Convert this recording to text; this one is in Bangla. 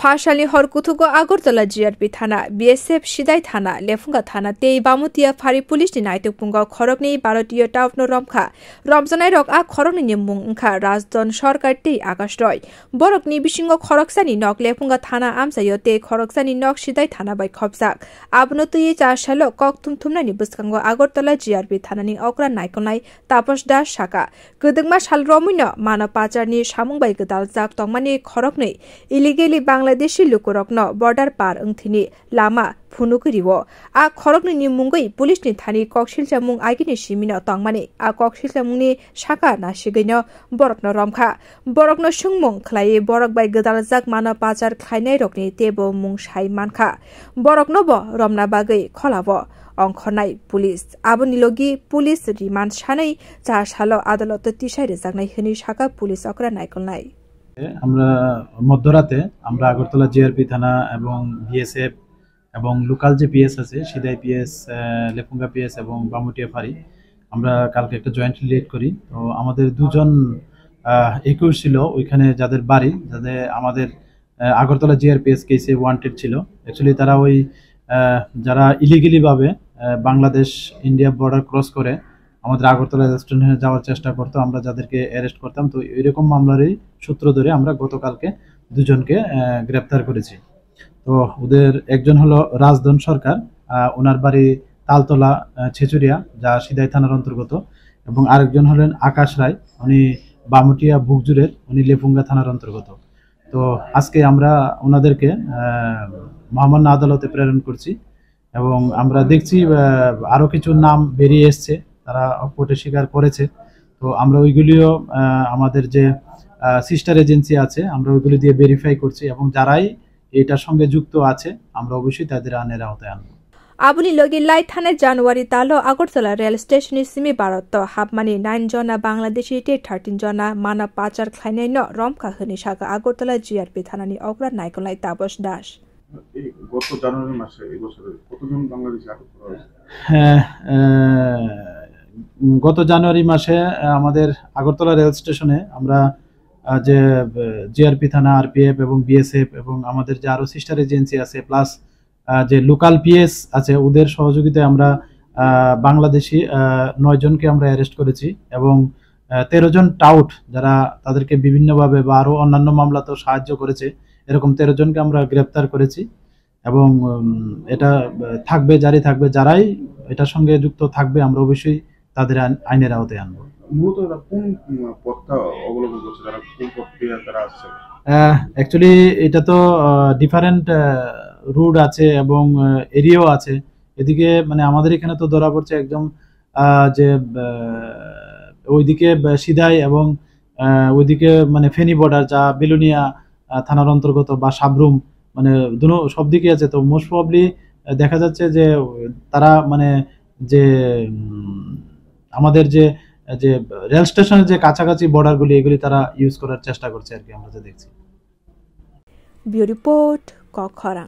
फाशालनि हरकुथुगो आगरतला जिआरपि थाना बीएसएफ सिदाय थाना लेफुंगा थाना तेई बामुतिया फारि पुलिसनि नायतुपुंगाव खरकनि भारतीय टाउन रमखा रमजानाय रक आ खरकनि निमुं ओंखा राजदन सरकार तेई आकाश रय बरकनि बिसिंगो खरकसानि नक लेफुंगा थाना आमसायो ते खरकसानि नक सिदाय थाना बाय खबजाक आबनो तुई चाशालो कक थुमथुमनानि बुसखांगो आगरतला जिआरपि थानानि अक्रा नायकनाय तापस दास साका गदोंमा साल रमुनो मानव पाचारनि सामुं बाय गदाल जाक तंमानि खरकनि इलिगेलि बांलादेशी लुकुरकनो बॉर्डर पार ओंथिनि लामा फुनुकरिवो आ खरकनि निमुंगै पुलिसनि थानि ककसिलचा मुं आगिनि सिमिनो तंमानि आ ककसिलचा मुंनि साका नासिगैनो बरकनो रमखा बरकनो सुंमुं खलायै बरक बाय गदाल जाक मानव पाचार खायनाय रकनि तेबो मुं साय मानखा बरकनो ब रमना बागै खलाबो अंखनाय पुलिस आबनिलोगी पुलिस रिमान्ड सानै चा सालो आदालत तिसाय रेजागनाय हनि साका पुलिस अकरा नायकलनाय আমরা মধ্যরাতে আমরা আগরতলা জিআরপি থানা এবং বিএসএফ এবং লোকাল যে পিএস আছে সিদাই পিএস লেফুঙ্গা পিএস এবং বামুটিয়া ফাঁড়ি আমরা কালকে একটা জয়েন্টলি রেড করি। তো আমাদের দুজন একুশ ছিল ওইখানে যাদের বাড়ি যাদের আমাদের আগরতলা জিআরপিএস কেসে ওয়ান্টেড ছিল। অ্যাকচুয়ালি তারা ওই যারা ইলিগেলিভাবে বাংলাদেশ ইন্ডিয়া বর্ডার ক্রস করে আমাদের আগরতলা রেস্টুরেন্টে যাওয়ার চেষ্টা করতো, আমরা যাদেরকে অ্যারেস্ট করতাম। তো এরকম মামলারই সূত্র ধরে আমরা গতকালকে দুজনকে গ্রেপ্তার করেছি। তো ওদের একজন হলো রাজদন সরকার, ওনার বাড়ি তালতলা ছেচুরিয়া যা সিদাই থানার অন্তর্গত, এবং আরেকজন হলেন আকাশ রায়, উনি বামুটিয়া বুকজুরের, উনি লেফুঙ্গা থানার অন্তর্গত। তো আজকে আমরা ওনাদেরকে মহামান্য আদালতে প্রেরণ করছি এবং আমরা দেখছি আরও কিছু নাম বেরিয়ে এসছে, তারা কোর্টে স্বীকার করেছে। তো আমরা ওইগুলিও আমাদের যে সিস্টার এজেন্সি আছে আমরা ওইগুলি দিয়ে ভেরিফাই করছি এবং যারাই এটার সঙ্গে যুক্ত আছে আমরা অবশ্যই তাদের আইনের আওতায় আনবো। आबुनि लगे लाई थाने जनवरी तालो আগরতলা रेल स्टेशन सिमी भारत हाबमानि 9 जना बांग्लादेशी 13 जना मानव पाचार खायनाय न रमखा हनि सागा আগরতলা জিআরপি থানাनि अग्रा नायकलाई तापस दास গত জানুয়ারি মাসে এই বছরে কতজন বাংলাদেশি আটক করা হয়েছে? গত জানুয়ারি মাসে আমাদের আগরতলা রেল স্টেশনে আমরা যে জিআরপি থানা, আরপিএফ এবং বিএসএফ এবং আমাদের যে আরো সিস্টার এজেন্সি আছে প্লাস যে লোকাল পিএস আছে ওদের সহযোগিতায় আমরা বাংলাদেশি 9 জনকে আমরা অ্যারেস্ট করেছি এবং 13 জন টাউট যারা তাদেরকে বিভিন্নভাবে বা আরো অন্যান্য মামলাতেও সাহায্য করেছে, এরকম 13 জনকে আমরা গ্রেপ্তার করেছি এবং এটা থাকবে, জারি থাকবে। যারাই এটার সঙ্গে যুক্ত থাকবে আমরা অবশ্যই তাদের আইনের আওতায় আনবো। মূলত কোন পথটা অবলম্বন করছে, যারা কোন পথ দিয়ে তারা আসছে? অ্যাকচুয়ালি এটা তো ডিফারেন্ট রুট আছে এবং এরিয়াও আছে। এদিকে মানে আমাদের এখানে তো ধরা পড়ছে একদম যে ওইদিকে সিদাই এবং ওইদিকে মানে ফেনী বর্ডার যা বিলুনিয়া থানার অন্তর্গত বা সাবরুম, মানে দুটো সব দিকে আছে। তো মোস্ট প্রবাবলি দেখা যাচ্ছে যে তারা মানে যে আমাদের যে যে রেল স্টেশনের যে কাছাকাছি বর্ডারগুলি এগুলি তারা ইউজ করার চেষ্টা করছে আর কি, আমরা যা দেখছি। Bureau report কখরা।